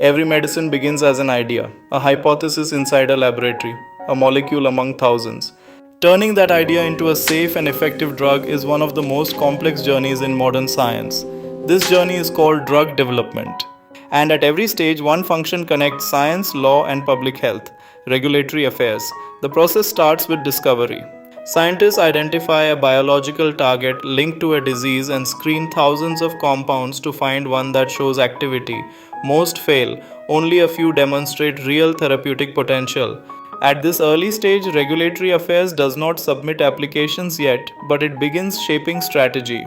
Every medicine begins as an idea, a hypothesis inside a laboratory, a molecule among thousands. Turning that idea into a safe and effective drug is one of the most complex journeys in modern science. This journey is called drug development. And at every stage, one function connects science, law, and public health, regulatory affairs. The process starts with discovery. Scientists identify a biological target linked to a disease and screen thousands of compounds to find one that shows activity. Most fail, only a few demonstrate real therapeutic potential. At this early stage, regulatory affairs does not submit applications yet, but it begins shaping strategy.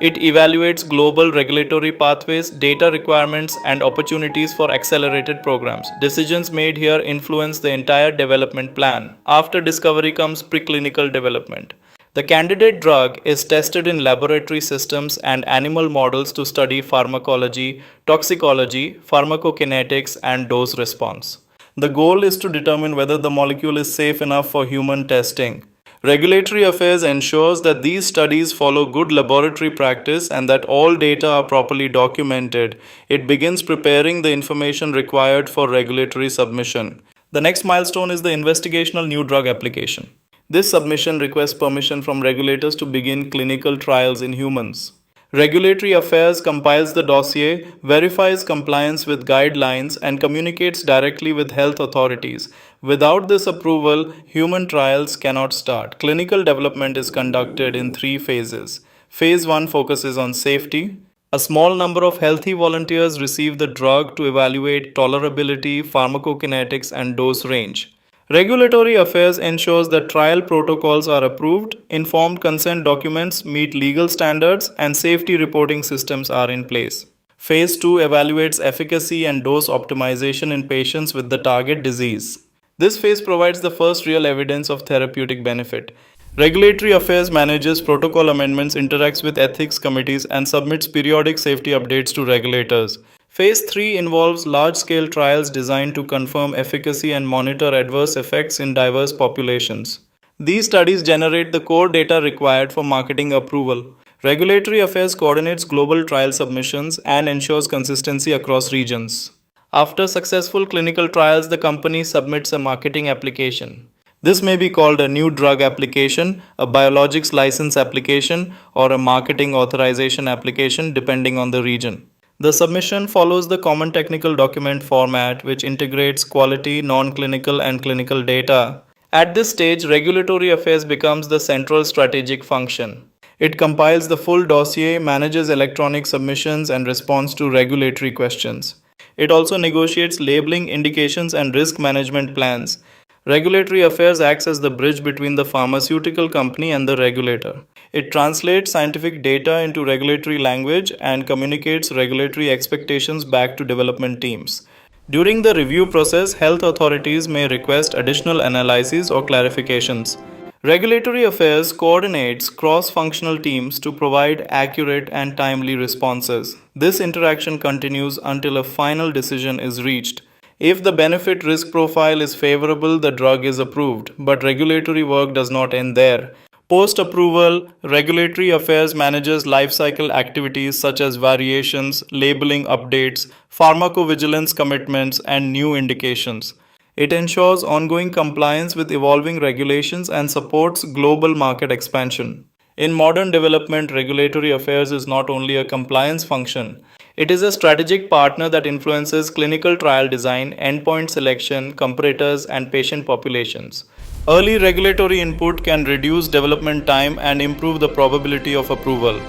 It evaluates global regulatory pathways, data requirements, and opportunities for accelerated programs. Decisions made here influence the entire development plan. After discovery comes preclinical development. The candidate drug is tested in laboratory systems and animal models to study pharmacology, toxicology, pharmacokinetics, and dose response. The goal is to determine whether the molecule is safe enough for human testing. Regulatory affairs ensures that these studies follow good laboratory practice and that all data are properly documented. It begins preparing the information required for regulatory submission. The next milestone is the investigational new drug application. This submission requests permission from regulators to begin clinical trials in humans. Regulatory Affairs compiles the dossier, verifies compliance with guidelines, and communicates directly with health authorities. Without this approval, human trials cannot start. Clinical development is conducted in 3 phases. Phase 1 focuses on safety. A small number of healthy volunteers receive the drug to evaluate tolerability, pharmacokinetics, and dose range. Regulatory Affairs ensures that trial protocols are approved, informed consent documents meet legal standards, and safety reporting systems are in place. Phase 2 evaluates efficacy and dose optimization in patients with the target disease. This phase provides the first real evidence of therapeutic benefit. Regulatory Affairs manages protocol amendments, interacts with ethics committees, and submits periodic safety updates to regulators. Phase 3 involves large-scale trials designed to confirm efficacy and monitor adverse effects in diverse populations. These studies generate the core data required for marketing approval. Regulatory Affairs coordinates global trial submissions and ensures consistency across regions. After successful clinical trials, the company submits a marketing application. This may be called a new drug application, a biologics license application, or a marketing authorization application depending on the region. The submission follows the common technical document format, which integrates quality, non-clinical, and clinical data. At this stage, Regulatory Affairs becomes the central strategic function. It compiles the full dossier, manages electronic submissions, and responds to regulatory questions. It also negotiates labeling, indications, and risk management plans. Regulatory Affairs acts as the bridge between the pharmaceutical company and the regulator. It translates scientific data into regulatory language and communicates regulatory expectations back to development teams. During the review process, health authorities may request additional analyses or clarifications. Regulatory Affairs coordinates cross-functional teams to provide accurate and timely responses. This interaction continues until a final decision is reached. If the benefit-risk profile is favorable, the drug is approved, but regulatory work does not end there. Post-approval, Regulatory Affairs manages lifecycle activities such as variations, labeling updates, pharmacovigilance commitments, and new indications. It ensures ongoing compliance with evolving regulations and supports global market expansion. In modern development, Regulatory Affairs is not only a compliance function. It is a strategic partner that influences clinical trial design, endpoint selection, comparators, and patient populations. Early regulatory input can reduce development time and improve the probability of approval.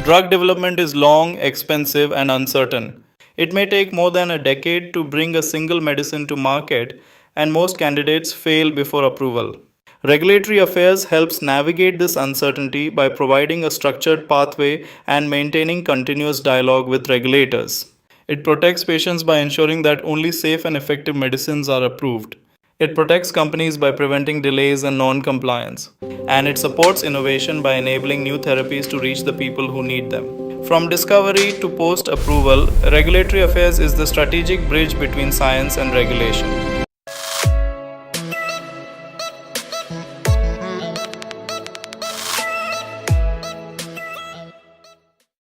Drug development is long, expensive, and uncertain. It may take more than a decade to bring a single medicine to market, and most candidates fail before approval. Regulatory Affairs helps navigate this uncertainty by providing a structured pathway and maintaining continuous dialogue with regulators. It protects patients by ensuring that only safe and effective medicines are approved. It protects companies by preventing delays and non-compliance. And it supports innovation by enabling new therapies to reach the people who need them. From discovery to post-approval, Regulatory Affairs is the strategic bridge between science and regulation.